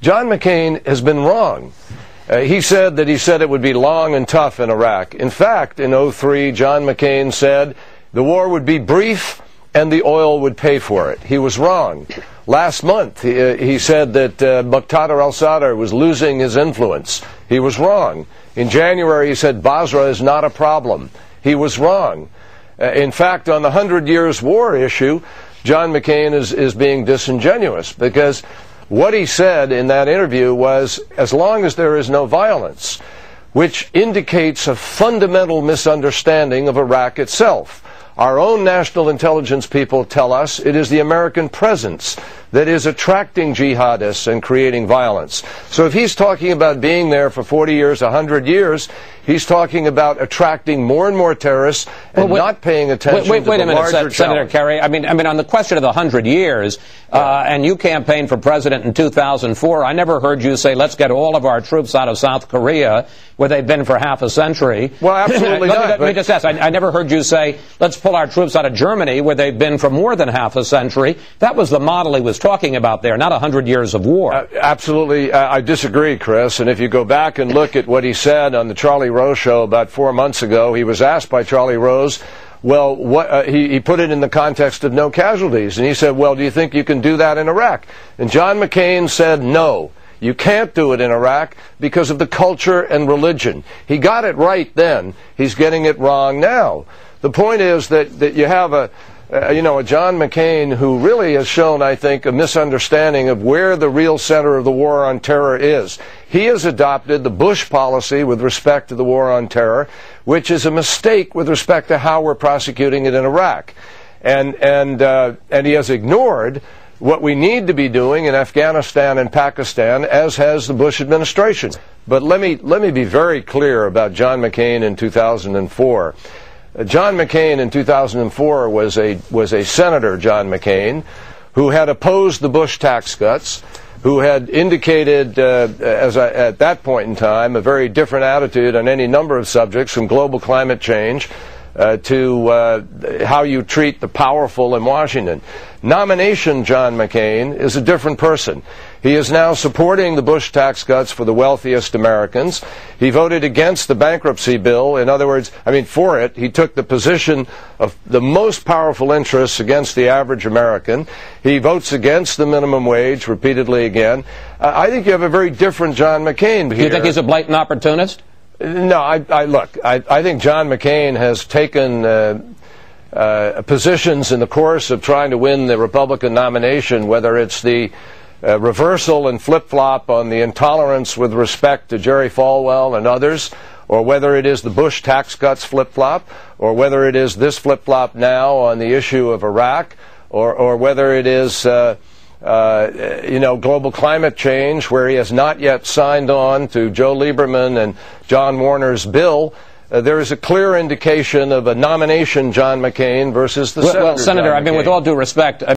John McCain has been wrong. He said it would be long and tough in Iraq. In fact, in '03, John McCain said the war would be brief and the oil would pay for it. He was wrong. Last month, he said that Muqtada al-Sadr was losing his influence. He was wrong. In January, he said Basra is not a problem. He was wrong. In fact, on the 100 Years' War issue, John McCain is being disingenuous, because what he said in that interview was, as long as there is no violence, which indicates a fundamental misunderstanding of Iraq itself. Our own national intelligence people tell us it is the American presence that is attracting jihadists and creating violence. So if he's talking about being there for 40 years, 100 years, he's talking about attracting more and more terrorists and not paying attention to the larger challenge. Senator Kerry. I mean, on the question of the 100 years, and you campaigned for president in 2004, I never heard you say, let's get all of our troops out of South Korea, where they've been for half a century. Well, absolutely not. Let me just ask. I never heard you say, let's pull our troops out of Germany, where they've been for more than half a century. That was the model he was talking about there, not 100 years of war. Absolutely. I disagree, Chris. And if you go back and look at what he said on the Charlie Rose show about 4 months ago, he was asked by Charlie Rose, well, he put it in the context of no casualties. And he said, well, do you think you can do that in Iraq? And John McCain said, no. You can't do it in Iraq because of the culture and religion. He got it right then. He's getting it wrong now. The point is that you have a John McCain who really has shown, I think, a misunderstanding of where the real center of the war on terror is. He has adopted the Bush policy with respect to the war on terror, which is a mistake with respect to how we're prosecuting it in Iraq. And he has ignored what we need to be doing in Afghanistan and Pakistan, as has the Bush administration. But let me be very clear about John McCain in 2004. John McCain in 2004 was a Senator, John McCain, who had opposed the Bush tax cuts, who had indicated, at that point in time, a very different attitude on any number of subjects, from global climate change to how you treat the powerful in Washington. Nomination John McCain is a different person. He is now supporting the Bush tax cuts for the wealthiest Americans. He voted against the bankruptcy bill. In other words, for it. He took the position of the most powerful interests against the average American. He votes against the minimum wage repeatedly again. I think you have a very different John McCain here. Do you think he's a blatant opportunist? No, I think John McCain has taken positions in the course of trying to win the Republican nomination, whether it's the reversal and flip-flop on the intolerance with respect to Jerry Falwell and others, or whether it is the Bush tax cuts flip-flop, or whether it is this flip-flop now on the issue of Iraq, or whether it is global climate change, where he has not yet signed on to Joe Lieberman and John Warner's bill. There is a clear indication of a nomination John McCain versus the Senator. Well, Senator, with all due respect,